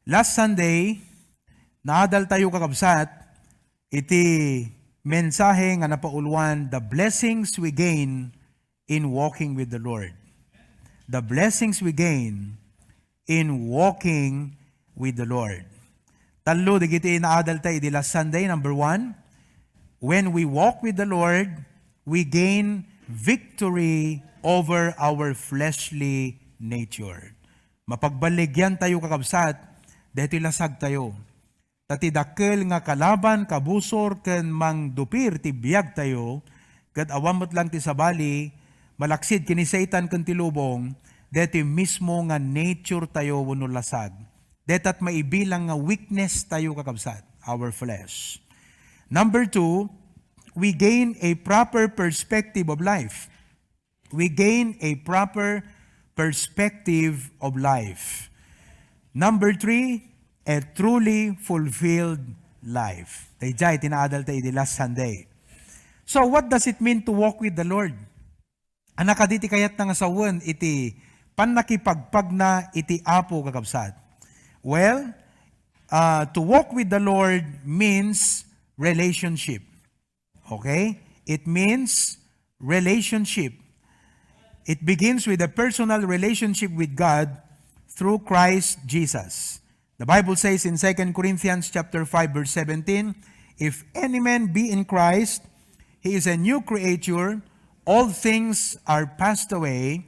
Last Sunday, naadal tayo kakabsat, iti mensahe nga napauluan, the blessings we gain in walking with the Lord. The blessings we gain in walking with the Lord. Talo, digiti naadal tayo, di last Sunday, number 1, when we walk with the Lord, we gain victory over our fleshly nature. Mapagbaligyan tayo kakabsat, dahil lasag tayo. Tati dakkel nga kalaban, kabusor, ken mang dupir, ti biyag tayo, kat awamot lang ti sabali, malaksid kini Satan ken ti lubong, deti mismo nga nature tayo wano lasag. Detat maibilang nga weakness tayo kakabsat, our flesh. Number 2, we gain a proper perspective of life. We gain a proper perspective of life. Number 3, a truly fulfilled life. Tayjay, tinaadal tayo di last Sunday. So, what does it mean to walk with the Lord? Anak kaditi kayat nga sawan, iti panakipagpag na iti apo kakabsat. Well, to walk with the Lord means relationship. Okay? It means relationship. It begins with a personal relationship with God through Christ Jesus. The Bible says in 2 Corinthians chapter 5 verse 17, if any man be in Christ, he is a new creature. All things are passed away.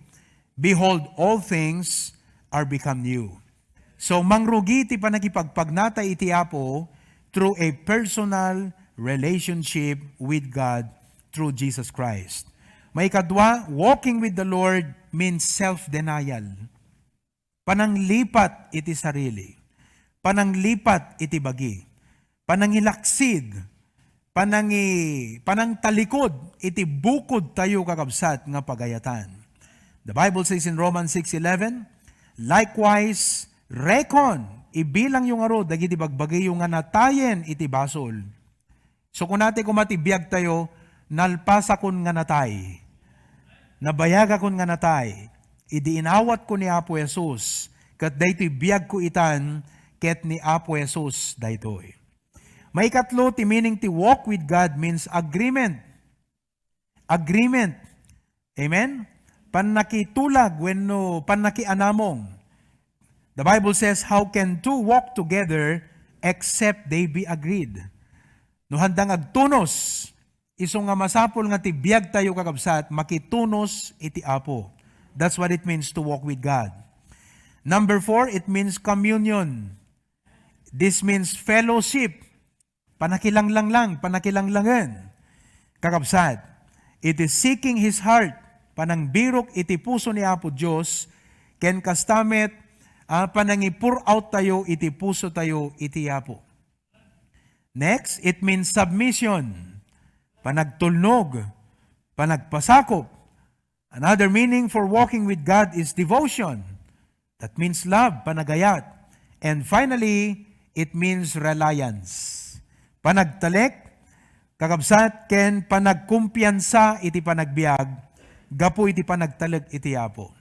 Behold, all things are become new. So mangrugi ti panakipagpagnata iti apo through a personal relationship with God through Jesus Christ. May kadwa, walking with the Lord means self-denial. Pananglipat iti sarili. Pananglipat iti bagi. Panangilaksid. Panangtalikod iti bukod tayo kakabsat nga pagayatan. The Bible says in Romans 6:11, likewise, reckon, ibilang yung aro, dagiti bagbagay yung nga natayen iti basol. So kung natin kumatibiyag tayo, nalpasa kun nga natay, nabayaga kun nga natay, idi inawat ko ni Apo Jesus, kat daytoy biyag ko itan, ket ni Apo Jesus daytoy. May katlo, ti meaning ti walk with God means agreement. Agreement. Amen? Panakitulag, wenno panakianamong. The Bible says, how can two walk together except they be agreed? No handang agtunos, iso nga masapol nga ti biyag tayo kakabsat, makitunos iti Apo. That's what it means to walk with God. Number 4, it means communion. This means fellowship. Panakilanglangan. Kakabsat. It is seeking His heart. Panangbirok iti puso ni Apo Diyos, ken kastamet, panangipur out tayo, iti puso tayo, iti Apo. Next, it means submission. Panagtulnog. Panagpasakop. Another meaning for walking with God is devotion. That means love, panagayat. And finally, it means reliance. Panagtalek, kakabsat, ken panagkumpiyansa iti panagbiag, gapo iti panagtaleg iti Apo.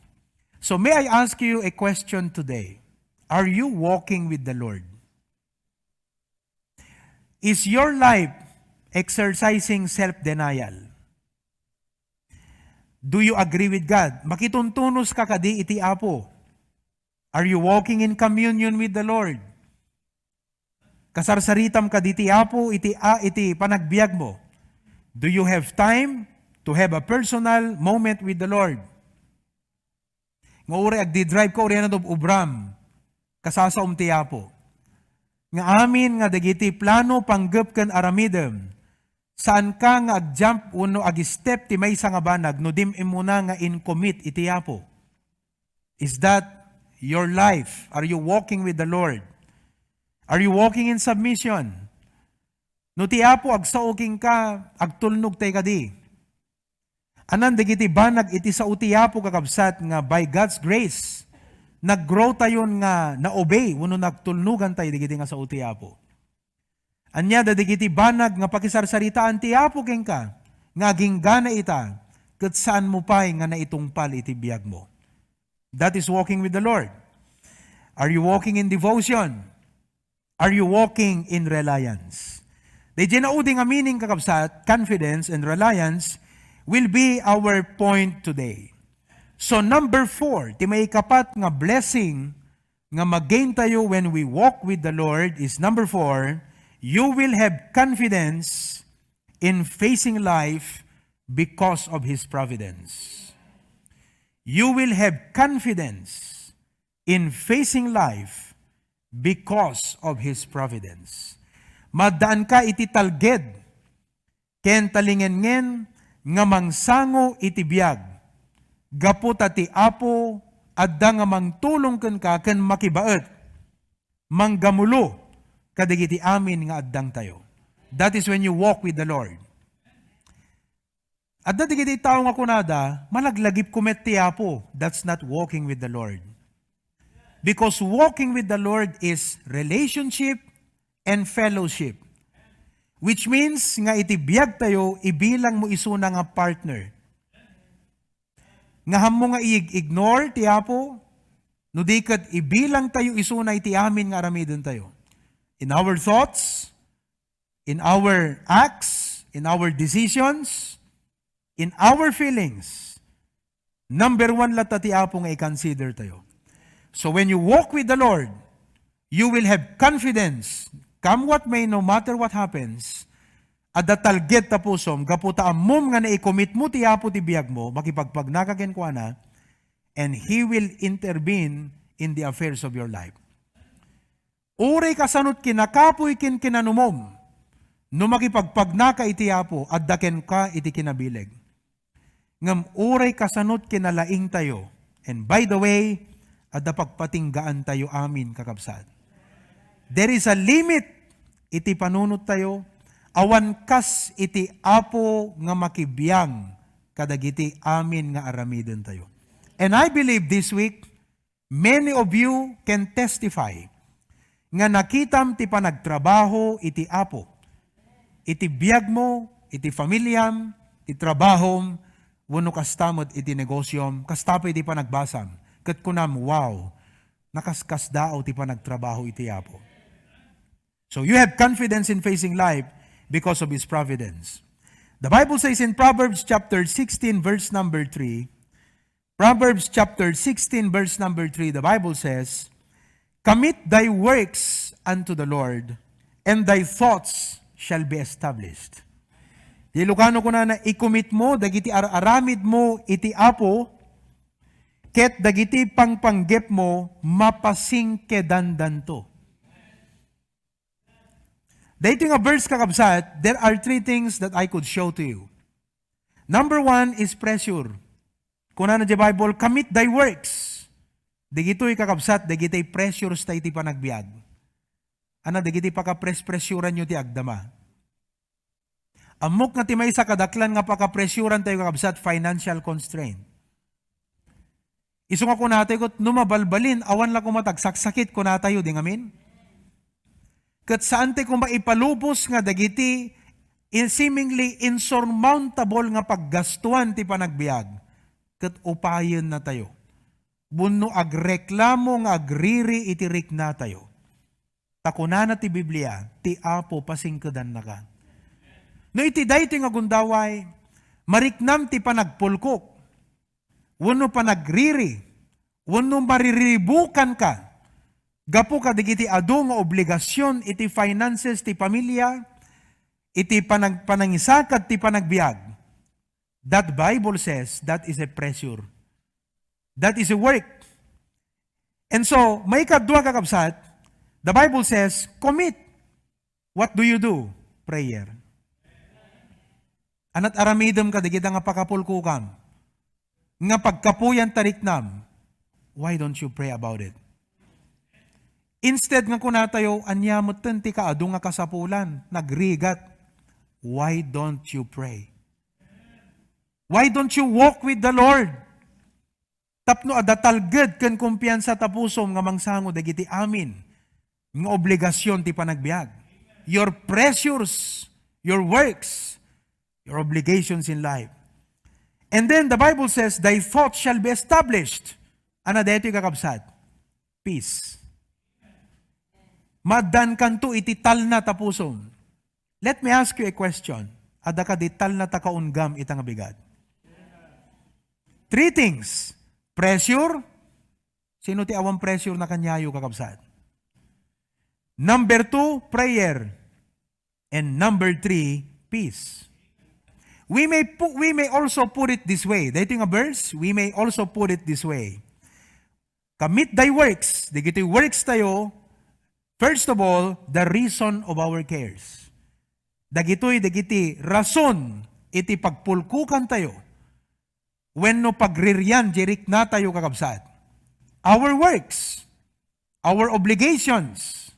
So may I ask you a question today? Are you walking with the Lord? Is your life exercising self-denial? Do you agree with God? Makituntunos ka kadi iti Apo. Are you walking in communion with the Lord? Kasarsaritam ka diti Apo, iti panagbiag mo. Do you have time to have a personal moment with the Lord? Nga uri agdi-drive ka uri na dob ubram, kasasaom ti Apo. Nga amin nga dagiti plano panggep ken aramidem, saan ka nga ag-jump uno ag-step ti maysa nga banag, no dim imuna nga in-commit iti Apo. Is that your life? Are you walking with the Lord? Are you walking in submission? No ti Apo agsaoking ka, agtulnog tay kadi. Anan dagiti banag iti sa uti Apo kakabsat nga by God's grace, nag-grow tayon nga na-obey, uno nagtulnugan tayo digiti nga sa uti Apo. Anya dadigiti banag nga pakisarsaritaan ti Apo ken ka, nga ginggana ita, ket saan mo pay nga naitungpal iti biyag mo. That is walking with the Lord. Are you walking in devotion? Are you walking in reliance? Di ginaudi nga meaning kakabsat, confidence and reliance will be our point today. So number 4, ti may kapat nga blessing nga mag-gain tayo when we walk with the Lord is number 4, you will have confidence in facing life because of His providence. You will have confidence in facing life because of His providence. Madaan ka iti talged, ken talingengen nga mangsango iti biag. Gaputa ti Apo, adda nga mangtulong ken ka ken makibaet. Manggamulo, kadagiti amin nga addang tayo. That is when you walk with the Lord. Adda digiti tao nga kunada, malaglagip kumet ti Apo. That's not walking with the Lord. Because walking with the Lord is relationship and fellowship. Which means, nga itibiyag tayo, ibilang mo isuna nga partner. Nga hamo nga i-ignore, ti Apo, no di kat ibilang tayo isuna iti amin nga aramidon tayo. In our thoughts, in our acts, in our decisions, in our feelings, number 1 lata ti Apo nga i-consider tayo. So when you walk with the Lord, you will have confidence. Come what may, no matter what happens, at datalget ta pusom, gaputa amom nga na-commit mo ti Apo ti biyag mo, makipagpagnakaken ko na, and He will intervene in the affairs of your life. Uray kasanot kinakapoy kin kinanumom, no makipagpagnaka iti Apo, at daken ka iti kinabileg. Ngam uray kasanot kinalaing tayo, and by the way, at pagpatinggaan tayo amin kakabsat. There is a limit iti panunot tayo, awan kas iti Apo nga makibiyang kadagiti amin nga aramiden tayo. And I believe this week, many of you can testify nga nakitam ti panagtrabaho iti Apo. Iti biyag mo, iti familyam, iti trabahom, wano kastamot iti negosyom, kastapo iti panagbasam. Kat kunam, wow, nakaskas dao ti panagtrabaho iti Apo. So you have confidence in facing life because of His providence. The Bible says in Proverbs chapter 16 verse number 3, Proverbs chapter 16 verse number 3, the Bible says, "Commit thy works unto the Lord, and thy thoughts shall be established." Di Ilocano ko na i-commit mo, dagiti aramid mo iti Apo, ket dagiti pangpanggep mo, mapasing kedandan to. Dahito nga verse kakabsat, there are 3 things that I could show to you. Number 1 is pressure. Kuna na di Bible, commit thy works. Dagito'y kakabsat, dagito'y pressures tayo iti panagbiag. Ana, dagito'y pakapress-pressuran nyo ti agdama. Amok nga ti may sa kadaklan nga pakapressuran tayo kakabsat, financial constraint. Iso nga kunatay ko, numabalbalin, awan lang kumatagsaksakit kunatayo, di ngamin? Kat saan tayo kung maipalubos nga dagiti seemingly insurmountable nga paggastuan ti panagbiag, kat upayan na tayo. Bunno agreklamo nga agriri itirik na tayo. Takunana ti Biblia, ti Apo pasingkedan na ka. No iti dayti nga gundaway, mariknam ti panagpulkok, wano panagriri, wano mariribukan ka, gapo ka digiti adu nga obligasyon iti finances ti pamilya, iti panangisakad ti panagbiag. That Bible says that is a pressure. That is a work. And so, may kadwa kakabsat, the Bible says, commit. What do you do? Prayer. Anat aramidem ka digiti nga pakapulkukam. Nga pagkapuyan tariknam, why don't you pray about it? Instead nga kunatayo, anyamot ti kaadu nga kasapulan, nagrigat. Why don't you pray? Why don't you walk with the Lord? Tapno adatalged ken kumpiyansa tapusom nga mangsango dagiti amin nga obligasyon ti panagbiag. Your pressures, your works, your obligations in life. And then the Bible says, thy thoughts shall be established. Ana dito kakabsat? Peace. Madan kanto iti tal na tapusom. Let me ask you a question. Ada ka di tal na takaungam itang bigat. Three things. Pressure. Sino ti awang pressure na kanyayo kakabsat? Number 2, prayer. And number 3, peace. We may also put it this way. Dito nga verse, we may also put it this way. Commit thy works. Dagiti works tayo, first of all, the reason of our cares. Dagiti rason, iti pagpulkukan tayo. When no pagriryan, jirik na tayo kakabsat. Our works, our obligations,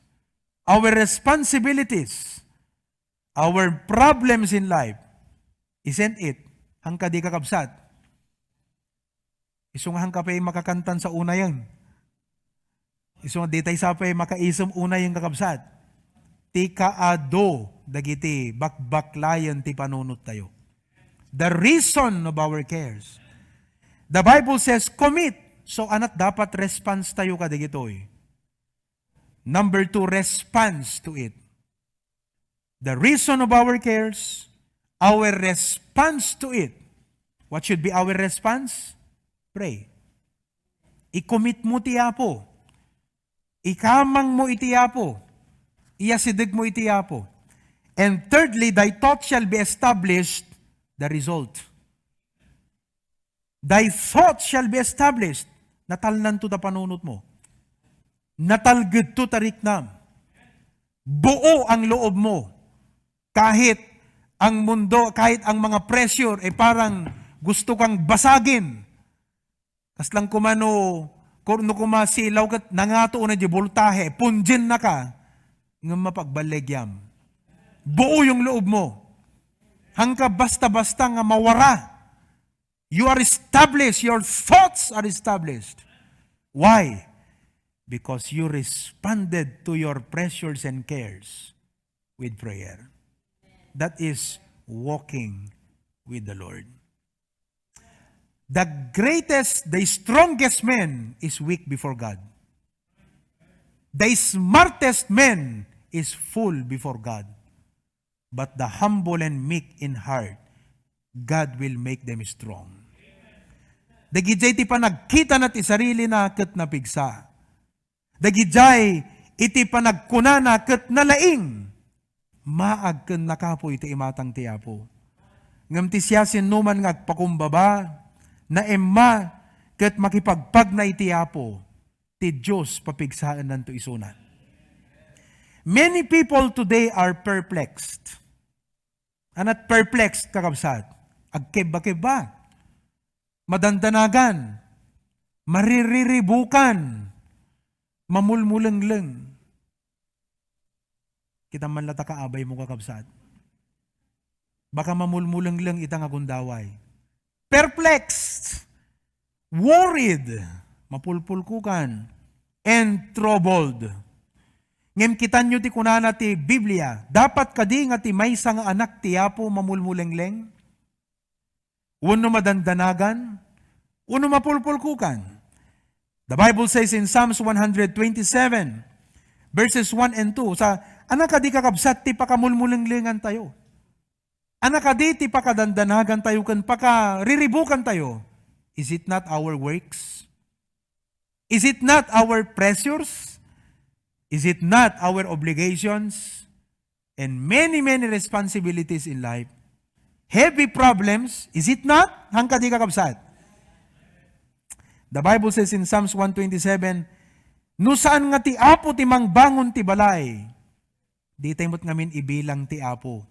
our responsibilities, our problems in life, isn't it? Hangka di kakabsat. Isong hangka pa'y makakantan sa una yan. Isong di tayo sapay makaisom una yung kakabsat. Ti kaado, dagiti bakbaklayan ti panunot tayo. The reason of our cares. The Bible says, commit. So, anak dapat response tayo kadigitoy. Number 2, response to it. The reason of our cares, our response to it. What should be our response? Pray. I-commit mo tiyapo. Ikamang mo itiyapo. Iyasidig mo itiyapo. And thirdly, thy thought shall be established, the result. Thy thought shall be established. Natalnan to ta panunot mo. Natalgid to tariknam. Buo ang loob mo. Kahit ang mundo, kahit ang mga pressure, parang gusto kang basagin. Kaslang kumano, no kumasilaw kat nangato na di voltahe, punjin na ka, ng mapagbaligyam. Buo yung loob mo. Hangka basta-basta nga mawara. You are established. Your thoughts are established. Why? Because you responded to your pressures and cares with prayer. That is walking with the Lord. The greatest, the strongest man is weak before God. The smartest man is full before God. But the humble and meek in heart, God will make them strong. Dagijay ti pa nagkita na ti sarili na ket napigsa. Dagijay iti pa nagkuna na ket nalaing. Maag ken nakapoy ti imatang ti Apo. Ngem ti siya sinuman nga agpakumbaba na emma ket makipagpag na iti Apo ti Dios papigsaan nanto isunan. Many people today are perplexed. Anat perplexed kakabsat. Agkeba-keba. Madandanagan. Maririribukan. Mamulmulengleng. Kita man lata kaabay mo kakabsat. Baka mamulmulengleng itang agundaway. Perplexed. Worried. Mapulpulkukan. And troubled. Ngem kitan nyo ti kunana ti Biblia, dapat kadi nga ti maysa nga anak ti Apo mamulmulengleng, uno madandanagan, uno mapulpulkukan. The Bible says in Psalms 127, verses 1 and 2, sa anak kadi kakabsat ti pakamulmulenglengan tayo. Anak kadi ti pakadandanagan tayo kan pakariribukan tayo. Is it not our works? Is it not our pressures? Is it not our obligations and many, many responsibilities in life? Heavy problems, is it not? Hangka di kakabsat. The Bible says in Psalms 127, no saan nga ti Apo ti mangbangon ti balay, di tayo mo't ngamin ibilang ti Apo.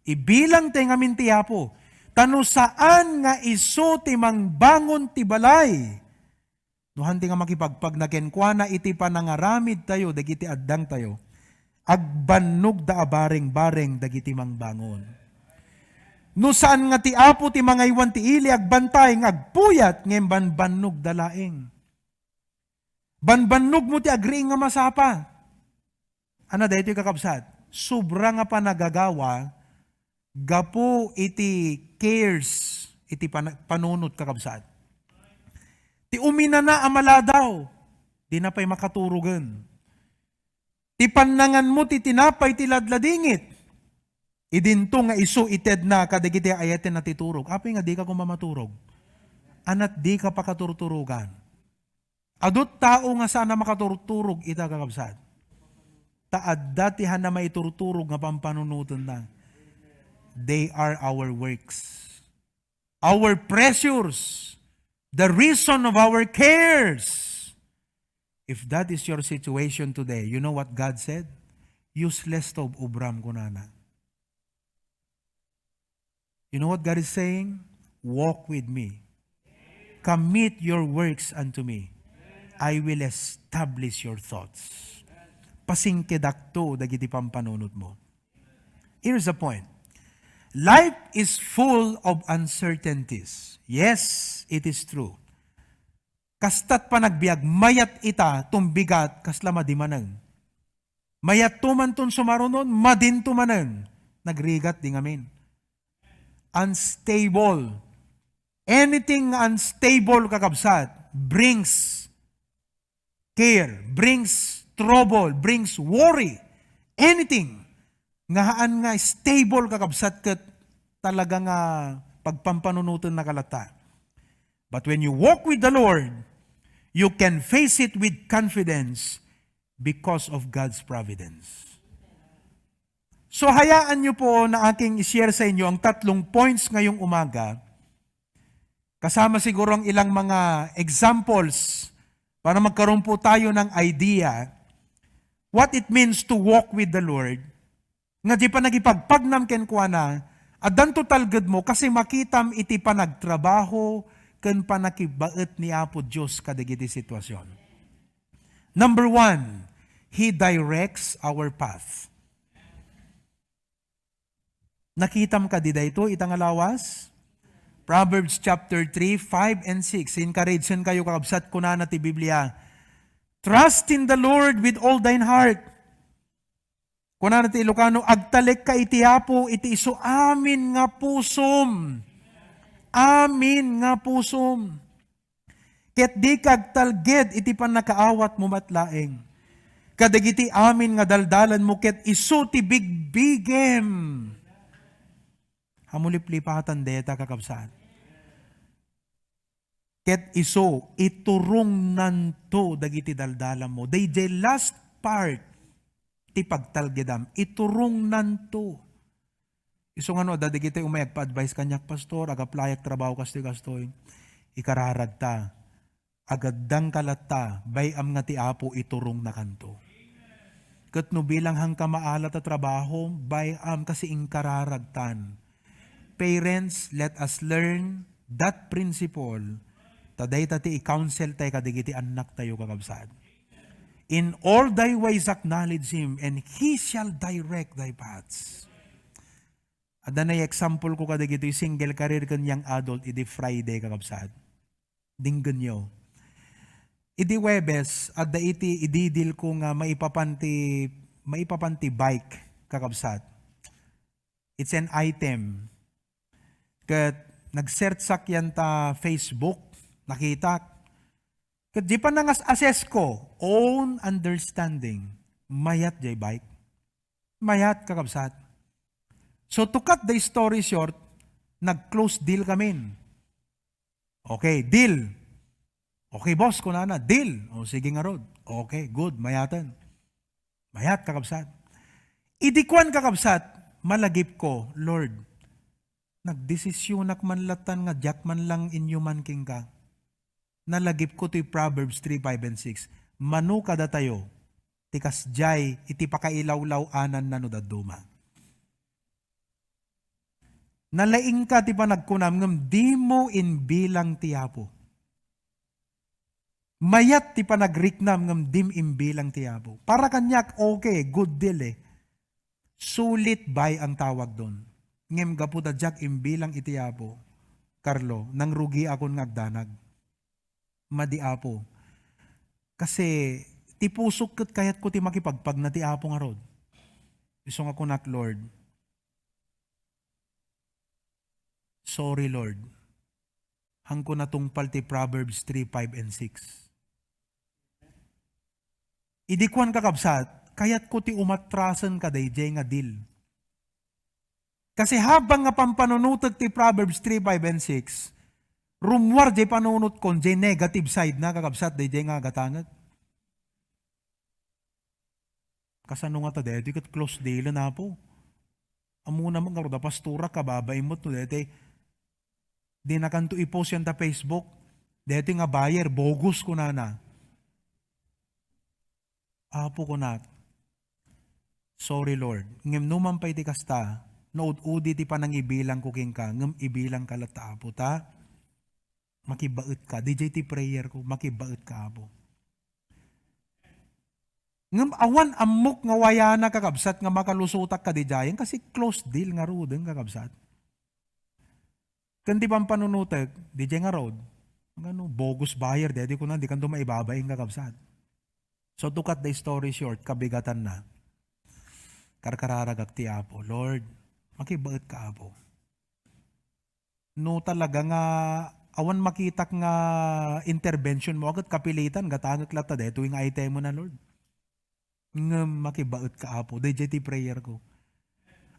Ibilang tayo ngamin ti Apo. Tano saan nga iso ti mangbangon ti balay, nuhan ti nga makipagpag na kenkwana iti panangaramid tayo, dagiti addang tayo. Agbannog da abaring-baring dagiti mangbangon. No saan nga ti Apo ti mangaywan ti ili, agbantay nga agpuyat, ngem banbannog dalaeng. Banbannog mo ti agriing nga masapa. Ano dahito kakabsat? Sobra nga pa nagagawa, gapo iti cares, iti panunot kakabsat. Ti umina na amala daw, di na pa'y makaturugan. Ti pannangan mo ti tinapay ti ladladingit. Idinto nga isu ited na kadagiti ayaten na titurog. Api nga di ka kumamaturog. Anat di ka pakaturturugan. Adot tao nga sana makaturturog ita kakabsat. Taad datihan na maiturturog nga pampanunutan na. They are our works. Our pressures. The reason of our cares. If that is your situation today, you know what God said? Useless to ubram kunana. You know what God is saying? Walk with me. Commit your works unto me. I will establish your thoughts. Pasingkedakto dagiti pampanunot mo. Here's the point. Life is full of uncertainties. Yes, it is true. Kastat pa nagbiag, mayat ita, tumbigat, kasla madimanang. Mayat tumanton sumarunon, madin tumanang. Nagrigat di ngamin. Unstable. Anything unstable kakabsat brings care, brings trouble, brings worry. Anything. Ngahaan nga stable kakabsat kat talaga nga pagpampanunutan na kalata. But when you walk with the Lord, you can face it with confidence because of God's providence. So hayaan niyo po na aking i-share sa inyo ang 3 points ngayong umaga. Kasama siguro ang ilang mga examples para magkaroon po tayo ng idea what it means to walk with the Lord. Nga di pa nagipagpagnam ken kuana, adan total good mo kasi makitam iti pa nagtrabaho ken panakibaet ni Apo Dios kadagiti sitwasyon. Number 1, He directs our path. Nakitam ka di dayto itang alawas? Proverbs chapter 3, 5 and 6. Encouragean kayo kakabsat ko na ti Biblia. Trust in the Lord with all thine heart. Kuna na ti Ilocano, agtalek ka iti Apo, iti iso amin nga pusom. Amin nga pusom. Ket di kagtalged iti pan nakaawat mo matlaeng. Kadagiti amin nga daldalan mo ket isu ti bigbigem. Hamuliplipatan deta kakabsat. Ket isu iturong nanto dagiti daldalan mo. They the last part ti pagtalgedam iturong nanto. Iso nga no, dadigiti umayag pa-advise kanyak, pastor, agaplayak trabaho kastoy, ikararag ta, agaddang kalata, bayam nga ti Apo iturong na kanto. Kat no bilang hang kamaalat at trabaho, bayam kasi inkararagtan. Parents, let us learn that principle, taday tati i-counsel tayo kadigiti anak tayo kakabsad. In all thy ways acknowledge Him, and He shall direct thy paths. Ada na example ko kada gito single career kanyang adult idi Friday kakabsat. Dinggan nyo. Idi Webes adda iti ididil ko nga maipapanti bike kakabsat. It's an item. Kat nag-search sakyan ta Facebook, nakita. Kat di pa nangas assess ko, own understanding. Mayat jay bike. Mayat kakabsat. So to cut the story short, nag-close deal kami. Okay, deal. Okay, boss, kunana, deal. O sige nga rod. Okay, good, mayatan. Mayat, kakabsat. Idikwan kakabsat, malagip ko, Lord, nagdesisyonak man latan nga jak man lang inyo man king ka. Nalagip ko to Proverbs 3, 5, and 6. Manu kada tayo, tikas jay, iti pakailawlaw anan na no daduma. Nalaing ka ti pa nagkunam ngam di mo inbilang ti Apo. Mayat ti pa nagriknam ngam dim imbilang ti Apo. Para kanyak okay, good deal eh. Sulit bay ang tawag doon. Ngem gaputa jak imbilang iti Apo. Carlo, nang rugi akon ngagdanag. Madi Apo. Kasi ti pusok ket kayat ko ti makipagpag na ti Apo nga rod. Isong ako nak Lord. Sorry, Lord. Hangko na tungpal ti Proverbs 3, 5, and 6. Idikwan kakabsat, kayat ko ti umatrasan ka dayjay nga dil. Kasi habang nga pampanunutag ti Proverbs 3, 5, and 6, rumwar di panunot kon jay negative side na kakabsat dayjay nga gatangat. Kasano nga ta deti kat close deal na po. Amo naman karuda pastura ka babay mo to deti. Di na kanto i-post yan ta Facebook. Deti nga buyer bogus ko na na. Apo ko na. Sorry Lord. Ngem numan pa iti kasta. Nood-udi ti panang ibilang ko king ka. Ngem ibilang kalata apo ta. Makibaet ka. DJ ti prayer ko. Makibaet ka apo. Ngam awan amok nga wayana kakabsat nga makalusutak ka di jayan kasi close deal nga rudeng kakabsat. Kandi pang panunutag, di jay nga road, ano, bogus buyer, di ko na, di kanto maibabaing kakabsat. So to cut the story short, kabigatan na. Karkararagak ti Apo, Lord, makibaet ka Apo. No talaga nga, awan makitak nga intervention mo, agad kapilitan, gatangak lata de, tuwing item mo na Lord. Nga makibaet ka Apo, di ti prayer ko.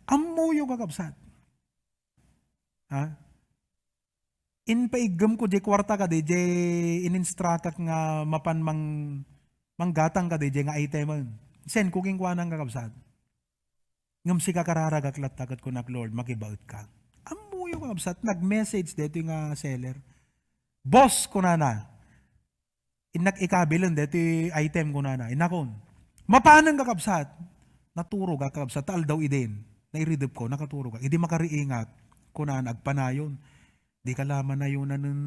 Amo yung kakabsat. Ha? Inpaigam ko di kwarta ka di ininstrakak nga mapan manggatang ka di nga item. Sen cooking kwa nang kakabsat. Ngam si kakararagak latagat ko nak Lord makibaut ka. Amo yung kakabsat nag-message dito nga seller. Boss ko na. Inak ikabilan dito item ko na. Inakon. Mapanang kakabsat. Naturo ka kakabsat. Taal daw idin. Nairidip ko. Nakaturo ka. Hindi makariingat. Kuna nagpanayon. Di ka laman na yun ng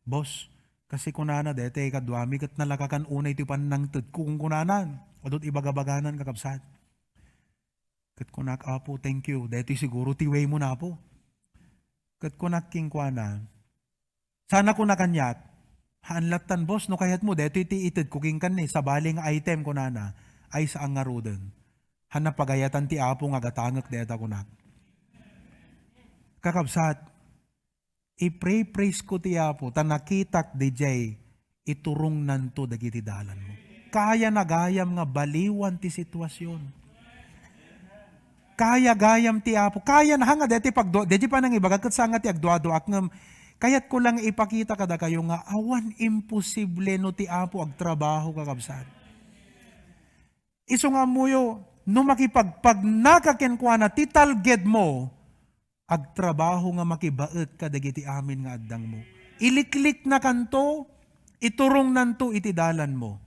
boss. Kasi kunana dete kadwami kat nalakakan unay ti panangtid kung kunanan. O do't ibagabaganan kakabsat. Kat kunak apo, thank you. Dete siguro ti way mo na po. Kat kunak king kuana. Sana kunakanyak. Haanlatan boss, no kayat mo, dete ti itid kuking kan ni, sa baling item kunana, ay sa angaruden. Hanapagayatan ti apo nga gatangak deta kunak. Kakabsat, i-praise ko ti Apo, ta nakitak di jay, iturong nanto dagiti dalan mo. Kaya nagayam nga baliwan ti sitwasyon. Kaya gayam ti Apo. Kaya na nga deti pagdo, deti pa nang ibagakat sa nga ti agduado-ak ngam, kayat ko lang ipakita kada kayo nga awan imposible no ti Apo agtrabaho kakabsat. Iso nga muyo, no makipagpag nakakenkwana ti talged mo, agtrabaho nga makibaet kadagiti amin nga addang mo. Iliklik na kanto, iturong nanto iti dalan mo.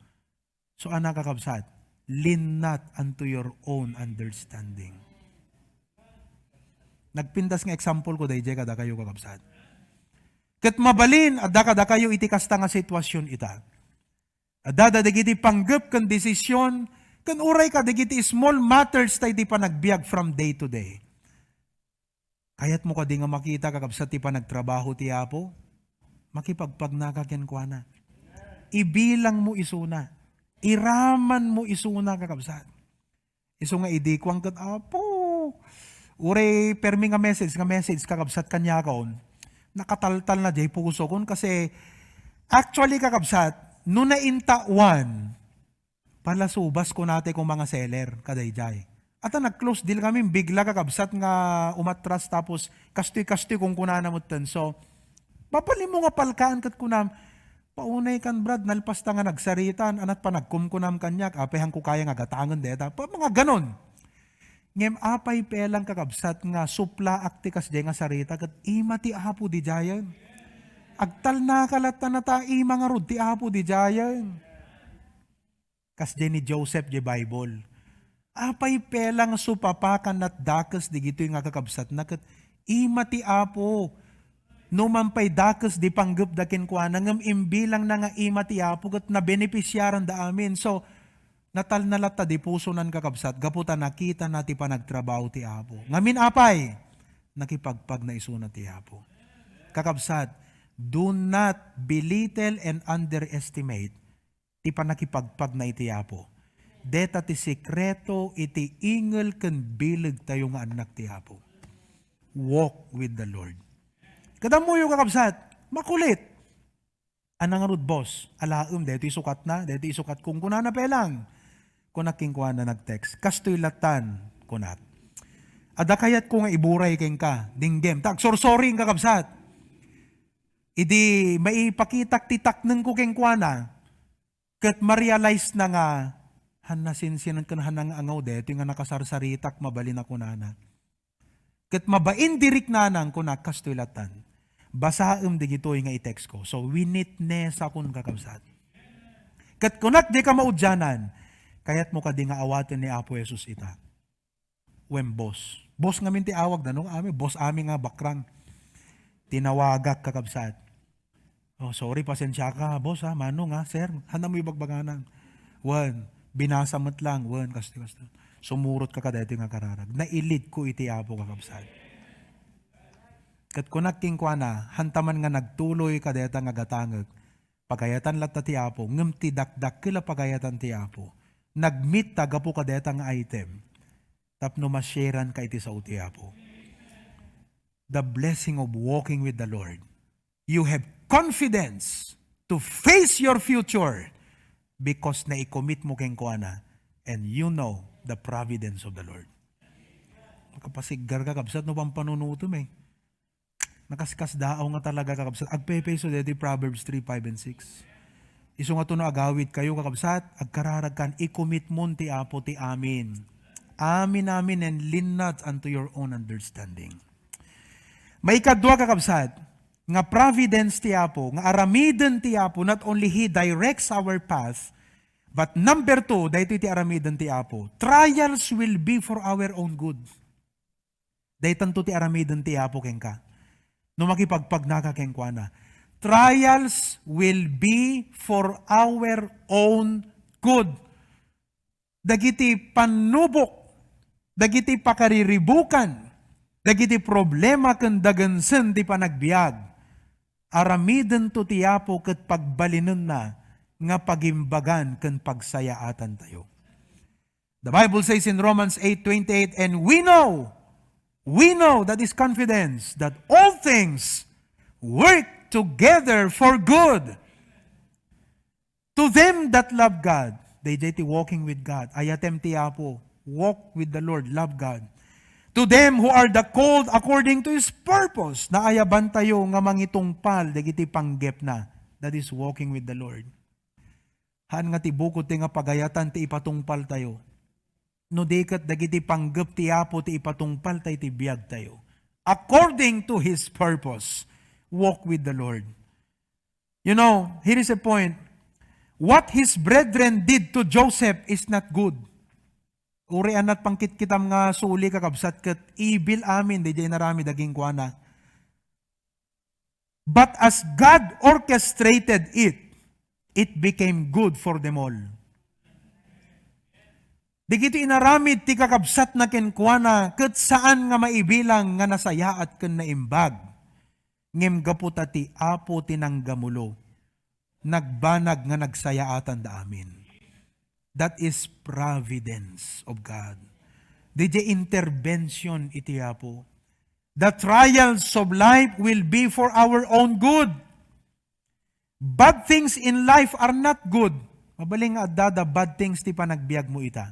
So anak kakabsat, lean not unto your own understanding. Nagpindas nga example ko dahi kada kayo kakabsat. Ket mabalin, adda kada kayo iti kasta nga sitwasyon ita. Adda dagiti panggep kan desisyon, kan uray ka dagiti small matters tayo di pa nagbiag from day to day. Kayat mo ka di nga makita kakabsat ti pa nagtrabaho ti Apo, makipagpag nakakenkwana. Ibilang mo isuna. Iraman mo isuna kakabsat. Iso nga idikwang kat Apo. Ure permi nga message kakabsat kanya kaon. Nakataltal na jay puso kon kasi actually kakabsat, no na intawan, palasubas ko natin kung mga seller kaday jay. At nag-close deal kami, bigla kakabsat nga umatras tapos kastoy-kastoy kung kunana mo tan. So, papalim mo nga palkaan kat kunam, paunay kan brad, nalpasta nga nagsaritan, anat pa nagkumkunam kanyak, apehang ko kaya nga gatangan deta, pa mga ganon. Ngem apay pelang kakabsat nga supla aktikas di nga sarita, kat ima ti Apo di jayan. Agtal na kalata na ta, ima nga rod ti Apo di jayan. Kas di ni Joseph di Bible. Apay pelang supapakan at dakas di gito yung kakabsat na kat ima ti Apo. No man pay dakas di panggap dakin kwa nangam imbilang na nga ima ti Apo kat na benepisyaran da amin. So, natal na lata di puso nan kakabsat, gaputa nakita na ti panagtrabaho ti Apo. Ngamin apay, nakipagpag na isuna ti Apo. Kakabsat, do not belittle and underestimate ti panakipagpag na iti Apo. Deta ti sekreto iti ingel ken bileg tayo nga anak ti Apo. Walk with the Lord. Kadamo yung kakabsat, makulit. Anang rod boss, alaom, dito isukat na, dito isukat kung kunana pelang. kunaking kuha na nag-text. Kastoy latan, kunat. Ada kayat ko nga iburay keng ka, dinggem. Tak, sorry nga kabsat. Idi, maipakitak-titak nang ko keng kuha na, kat ma-realize na nga, hanasin-sinan ka na hanang angaw de, ito nga nakasarsaritak, mabalin ako na na. Kat mabain dirik na nang kunak kastoy latan. Basaam di gito nga i-text ko. So, winitness akong kakabsat. Kat kunak di ka maudyanan, kayat mo ka di nga awatin ni Apo Jesus ita. Wem boss. Boss nga minti awag na, no? Boss ami nga bakrang. Tinawagak kakabsat. Oh, sorry, pasensya ka, boss ha, mano nga, sir, hanam mo ibagbaganang. Wan, binasamot lang, wan, kasto. Sumurot ka dito nga kararag. Nailit ko iti Apo kakabsat. Kat kunaking kwa na, hantaman nga nagtuloy ka dito nga gatangag. Pagayatan lat ti Apo, ngem ti dakdak kila pagayatan ti Apo. Nagmeet taga po ka dito nga item. Tapno masyaran ka iti sa uti Apo. The blessing of walking with the Lord. You have confidence to face your future because na-commit mo keng kwa na and you know the providence of the Lord. Kapasigar ka kabsat no pang panunutom eh. Nakaskas daaw nga talaga kakabsat. Agpepeso deti Proverbs 3, 5, and 6. Iso nga to no agawid kayo kakabsat, agkararag kan, i-commit mo ti Apo ti amin. Amin and lean not unto your own understanding. May kadwa kakabsat, nga providence ti Apo, nga aramiden ti Apo, not only He directs our path, but number 2, dahito iti aramiden ti Apo, trials will be for our own good. Dahitanto ti aramiden ti Apo kengka. No makipagpagnaka kengkwa na. Trials will be for our own good. Dagiti panubok, dagiti pakariribukan, dagiti problema ken dagansen ti panagbiag. Aramiden to ti Apo ket pagbalinen na nga pagimbagan ken pagsayaatan tayo. The Bible says in Romans 8:28, and we know, that is confidence, that all things work together for good to them that love God. They walking with God. Ayatem ti Apo, walk with the Lord, love God. To them who are the called according to His purpose, na ayaban tayo nga mangitungpal, dagiti panggep na. That is walking with the Lord. Han nga ti bukod ti nga pagayatan ti ipatungpal tayo. No dekat dagiti panggep ti Apo ti ipatungpal tayo ti biag tayo. According to His purpose, walk with the Lord. You know, here is a point. What his brethren did to Joseph is not good. Uri anat pangkit kitam nga suli kakabsat ket ibil amin di jay narami daging kuana. But as God orchestrated it, it became good for them all. Di kiti inaramid ti kakabsat na kenkuana ket saan nga maibilang nga nasaya at ken naimbag. Ngem gaputa ti Apo tinanggamulo. Nagbanag nga nagsayaatan da amin. That is providence of God. Di intervention iti Apo. The trials of life will be for our own good. Bad things in life are not good. Mabaling nga adada bad things ti panagbiag mo ita.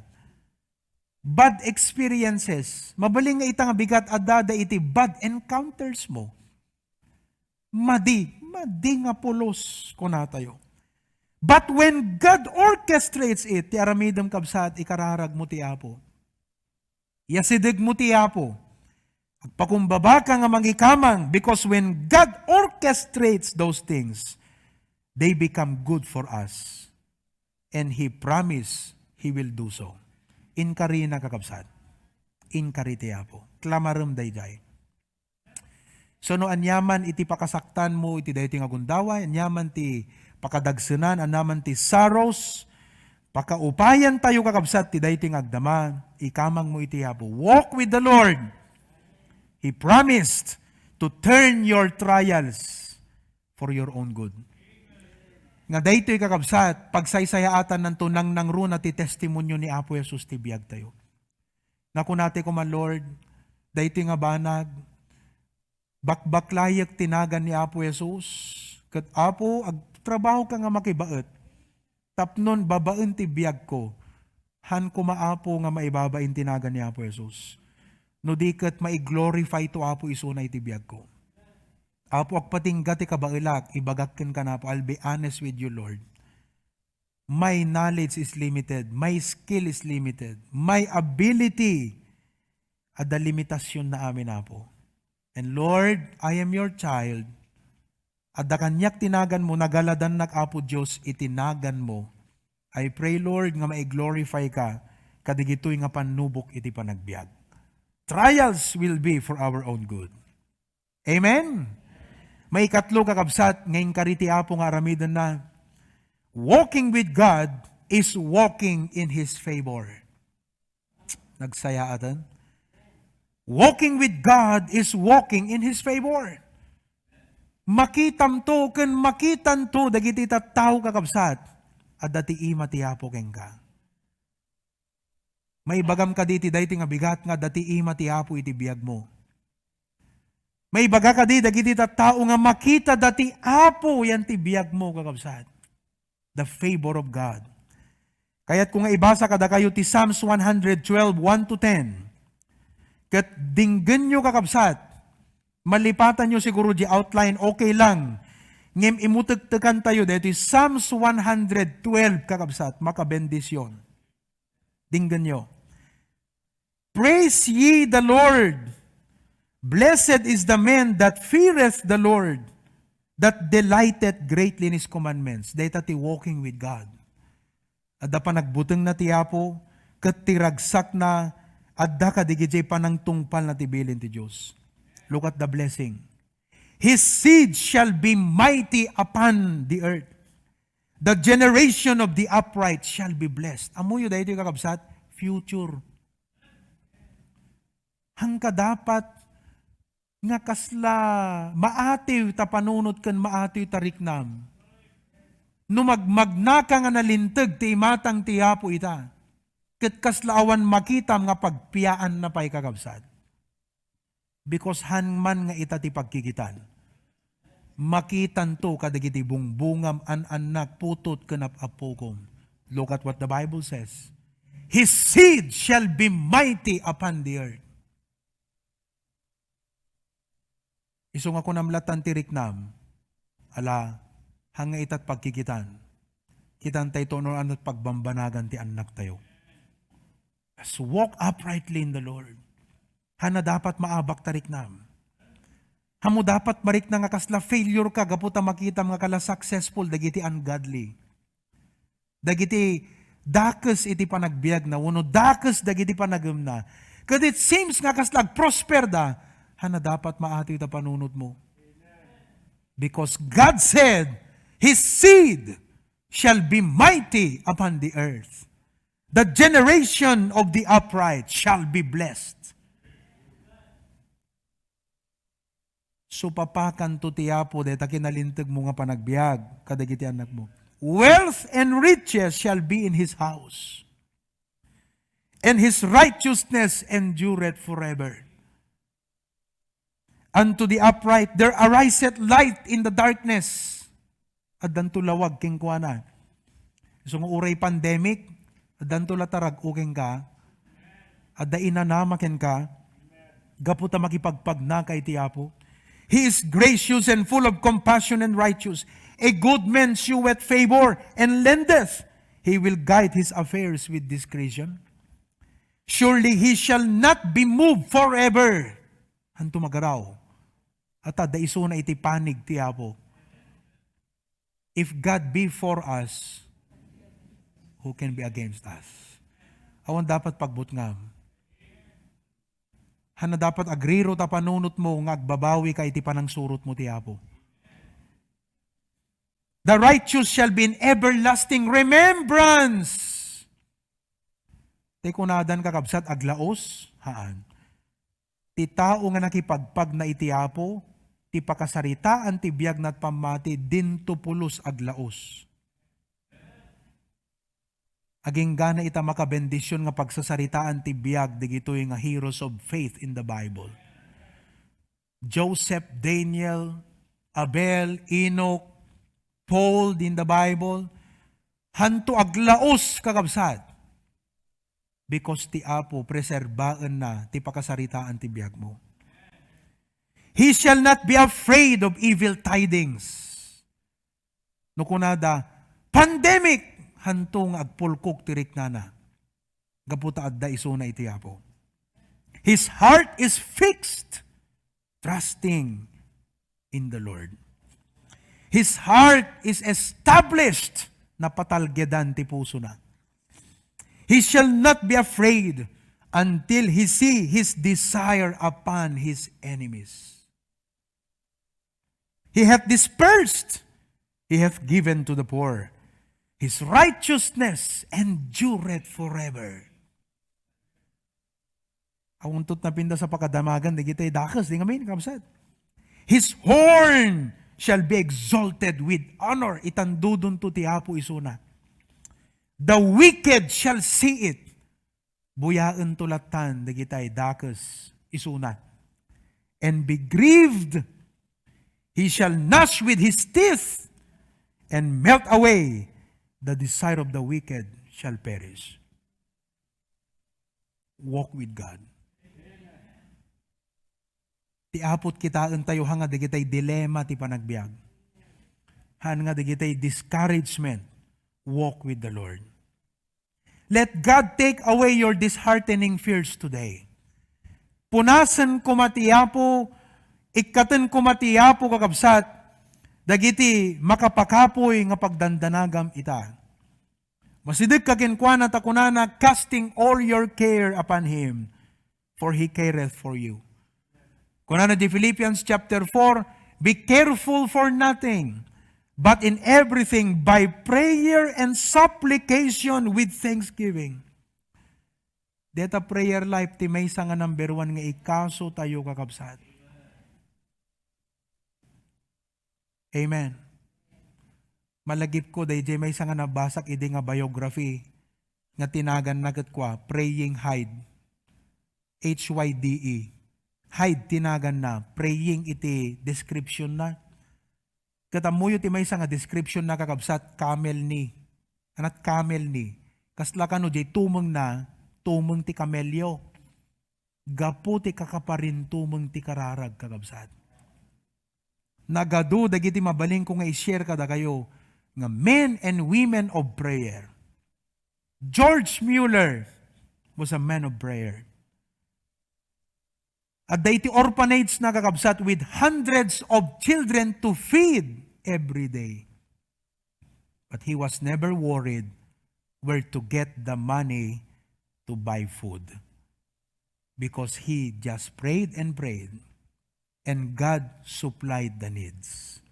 Bad experiences. Mabaling nga ita nga bigat adada iti bad encounters mo. Madi nga pulos ko na tayo. But when God orchestrates it, ti aramidem kabsat, ikararag mo ti Apo. Yasidig mo ti Apo. Agpakumbaba ka nga mangikamang, because when God orchestrates those things, they become good for us. And He promised He will do so. Inkari na kakabsat. Inkari ti Apo. Klamarum dayjay. So no anyaman iti pakasaktan mo iti dayti nga gundaway, anyaman ti pakadagsenan, anyaman ti sorrows, pakaupayan tayo kakabsat ti dayti nga agdama, ikamang mo iti Apo. Walk with the Lord. He promised to turn your trials for your own good. Nga daytoy kakabsat, pagsaysayaatan ng tunang nang runa ti testimonyo ni Apo Jesus ti biag tayo. Nakunate ko man Lord, daytoy nga banag, bakbaklayak tinagan ni Apo Jesus, kat Apo, agtrabaho ka nga makibaet, tapnon babaen ti biag ko, Han kumaapo nga maibabain tinagan ni Apo Jesus. No di kat mai-glorify to Apo isuna iti biyag ko. Apo akpatingga ti kabailak, ibagakken ka na po. I'll be honest with you, Lord. My knowledge is limited. My skill is limited. My ability ada limitasyon na amin Apo. And Lord, I am your child. Ada kanyak tinagan mo, nagaladan nak Apo Diyos, itinagan mo. I pray, Lord, nga mai-glorify ka, kadigitoy nga panubok iti panagbiag. Trials will be for our own good. Amen? May ikatlo kakabsat, ngayong kariti Apo nga aramidan na, walking with God is walking in His favor. Nagsaya atan? Walking with God is walking in His favor. Makitam to, ken makitan to, dagiti tattao kakabsat, at dati ima ti Apo keng ka. May bagam ka diti, dati nga bigat nga, dati ima ti Apo iti biyag mo. May baga ka di, dagiti tattao nga makita dati Apo yan ti biyag mo kakabsat. The favor of God. Kaya't kung ibasa kada kayo ti Psalms 112, 1-10, kat dinggan nyo kakabsat, malipatan nyo siguro di outline, okay lang. Ngem imutagtakan tayo, dito Psalms 112 kakabsat, makabendisyon. Dinggan nyo. Praise ye the Lord. Blessed is the man that feareth the Lord, that delighteth greatly in His commandments. Dito ti walking with God. Adda pa nagbuteng na ti Apo, kat tiragsak na, adda ka digijay panang tungpal na tibilin ti Diyos. Look at the blessing. His seed shall be mighty upon the earth. The generation of the upright shall be blessed. Amuyo dahil ito kakabsat, future. Hangka dapat nga kasla maatiw tapanunot kan maatiw tariknam. No magmagnaka nga nalintag ti imatang ti Apo ita. Ket kaslaawan makitam nga pagpiyaan na pa'y kakabsat. Because hanman nga ita ti pagkikitan. Makitan to kadagiti bungbungam an anak putot kanap apokom. Look at what the Bible says. His seed shall be mighty upon the earth. Isong ako namlatan tiriknam. Ala, hanga itat pagkikitan. Kitan tayo tono ano't pagbambanagan ti anak tayo. Let's walk uprightly in the Lord. Hana dapat maabak tariknam. Hamo dapat marik na nga kasla failure ka, gaputa makita mga kala successful, dagiti ungodly. Dagiti dakes iti panagbiag na, uno dakes dagiti panagam na. Kad it seems nga kasla prosper da, hana dapat maati ita panunod mo. Because God said, His seed shall be mighty upon the earth. The generation of the upright shall be blessed. So papakan to ti Apo, deta kinalintag mo nga panagbiag, kadagiti anak mo. Wealth and riches shall be in His house, and His righteousness endureth forever. Unto the upright there ariseth light in the darkness. Addan to lawag king kuana. So nga uray pandemic, addan to latarag ukeng ka, adda inanamaken ka, gaputa makipagpagna kay ti Apo. He is gracious and full of compassion and righteous. A good man sheweth favor and lendeth. He will guide his affairs with discretion. Surely he shall not be moved forever. Hanto magaraw. At da iso na iti panig ti Apo. If God be for us, who can be against us? Awan dapat pagbutngam. Hana dapat agriro ta panunot mo nga agbabawi ka iti panang surot mo ti Apo. The righteous shall be in everlasting remembrance. Te kunadan kakabsat aglaos, haan. Ti tao nga nakipagpag na iti Apo, ti pakasaritaan ti biyag na't pamati, dinto pulos aglaos. Aging gana ita makabendisyon nga pagsasaritaan ti biyag digitoy nga heroes of faith in the Bible. Joseph, Daniel, Abel, Enoch, Paul in the Bible, hanto aglaos kakabsat. because ti Apo preserbaan na ti pakasaritaan ti biag mo. He shall not be afraid of evil tidings. No kunada, pandemic, hantong agpulkok tirik nana. Gaputa adda isuna iti Apo. His heart is fixed, trusting in the Lord. His heart is established, napatalgedan ti puso na. He shall not be afraid until he see his desire upon his enemies. He hath dispersed, he hath given to the poor. His righteousness endureth forever. Auntot na pinda sa pakadamagan, di kita dakas, di ngamin, kapsat. His horn shall be exalted with honor. Itandudon to ti Apo isuna. The wicked shall see it. Buyaan tulatan, di kita dakas isuna. And be grieved. He shall gnash with his teeth and melt away. The desire of the wicked shall perish. Walk with God. Ti apot kitaan tayo hanga di kita'y dilema ti panagbiag. Hanga di kita'y discouragement. Walk with the Lord. Let God take away your disheartening fears today. Punasan kumatiyapo, ikatan kumatiyapo kakabsat, dagiti makapakapoy nga pagdandanagam ita. Masidig kakinkwana takunana, casting all your care upon Him, for He careth for you. Kunana di Philippians chapter 4, be careful for nothing, but in everything by prayer and supplication with thanksgiving. Deta prayer life ti may nga number 1 nga ikaso tayo kakabsat. Amen. Malagip ko day may nga nabasak idi nga biography nga tinagan nagat kwa Praying Hyde. HYDE. Hyde tinagan na, praying iti description na. Katamuyo ti may nga description na kakabsat, camel ni. Anat camel ni. Kasla ka no, jay tumeng na, tumeng ti kamelyo. Gapu ti kakaparin tumeng ti kararag kakabsat. Nagadu, dagiti mabaling ko nga i-share kada kayo, nga men and women of prayer. George Mueller was a man of prayer. At dayti orphanage na kakabsat with hundreds of children to feed every day. But he was never worried where to get the money to buy food. Because he just prayed and prayed, and God supplied the needs.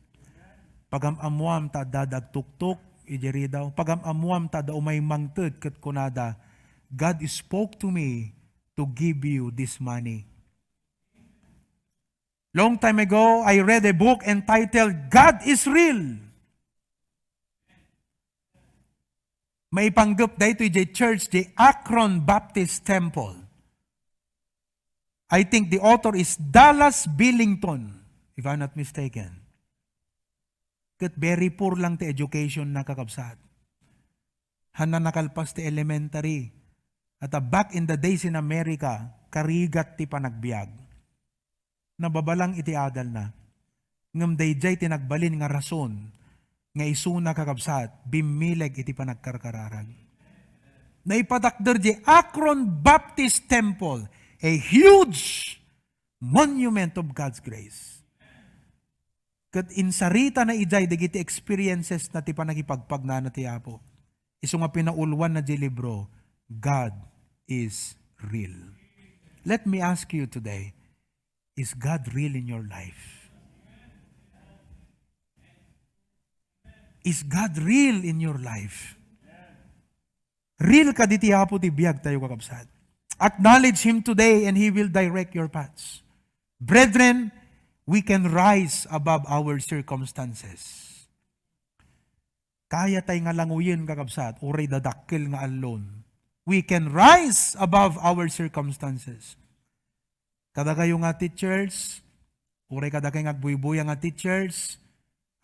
Pagamamuam ta dadag tuktok, ijeri daw. Pagamamuam ta da umay mangted kat kunada, God spoke to me to give you this money. Long time ago, I read a book entitled, God is Real. May panggap dito yung church, the Akron Baptist Temple. I think the author is Dallas Billington, if I'm not mistaken. Kat very poor lang ti education na kakabsat. Hana nakalpas ti elementary. At back in the days in America, karigat ti panagbiag. Nababalang iti adal na. Ngam dayjay tinagbalin nga rason, nga isuna kakabsat, bimileg iti panagkarkararag. Naipatakder di Akron Baptist Temple, a huge monument of God's grace. Kat insarita na ijay, dagiti experiences na ti panagipagpag na ti Apo. Iso nga pinaulwan na di libro, God is real. Let me ask you today, is God real in your life? Is God real in your life? Real ka di ti Apo ti biyag tayo kakabsat. Acknowledge Him today and He will direct your paths. Brethren, we can rise above our circumstances. Kaya tayo nga languyin kakabsat, uray dadakil nga alone. We can rise above our circumstances. Kada kayo nga teachers, uray kada kayo nga buy-buya nga teachers,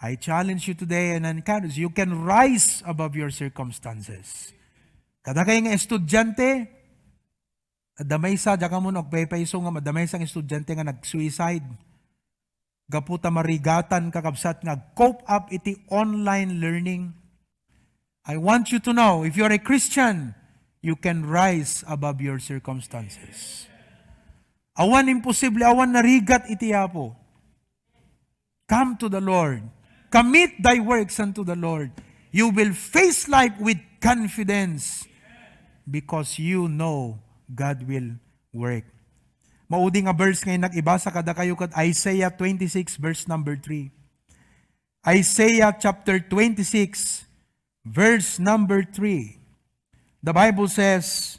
I challenge you today and encourage you can rise above your circumstances. Kada kayo nga estudyante, Damay sa, dyan mo nagpaypayso nga, madamay sang estudyante nga nag-suicide. Gaputa marigatan kakabsat nga, cope up iti online learning. I want you to know, if you're a Christian, you can rise above your circumstances. Awan imposible, awan narigat iti apo. Come to the Lord. Commit thy works unto the Lord. You will face life with confidence because you know God will work. Maudi nga verse ngayon nag-ibasa kada kayo kat Isaiah 26 verse number 3. Isaiah chapter 26 verse number 3. The Bible says,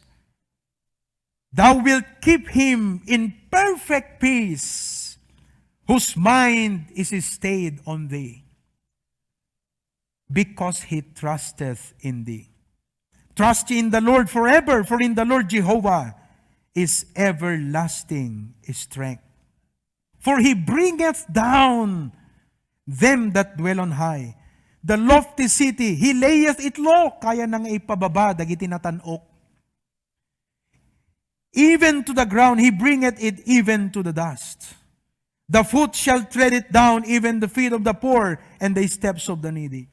Thou wilt keep him in perfect peace, whose mind is stayed on thee, because he trusteth in thee. Trust ye in the Lord forever, for in the Lord Jehovah is everlasting strength. For he bringeth down them that dwell on high. The lofty city, he layeth it low, kaya nang ipababa, dagiti natanok. Even to the ground, he bringeth it even to the dust. The foot shall tread it down, even the feet of the poor, and the steps of the needy.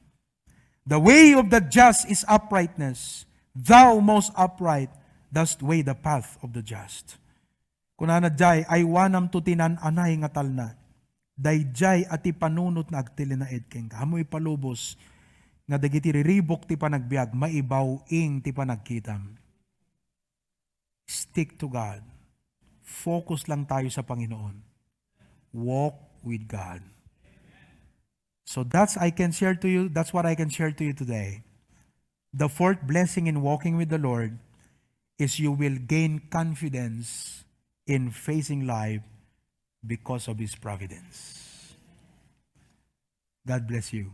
The way of the just is uprightness. Thou most upright dost weigh the path of the just. Kunana jay, ay wanam tutinan anay nga talna. Dayjay ati panunot na agtilinaed ken ka. Hamoy palubos nga dagiti riribok ti panagbiag, maibaw ing ti panagkitam. Stick to God. Focus lang tayo sa Panginoon. Walk with God. So that's what I can share to you today. The fourth blessing in walking with the Lord is you will gain confidence in facing life because of His providence. God bless you.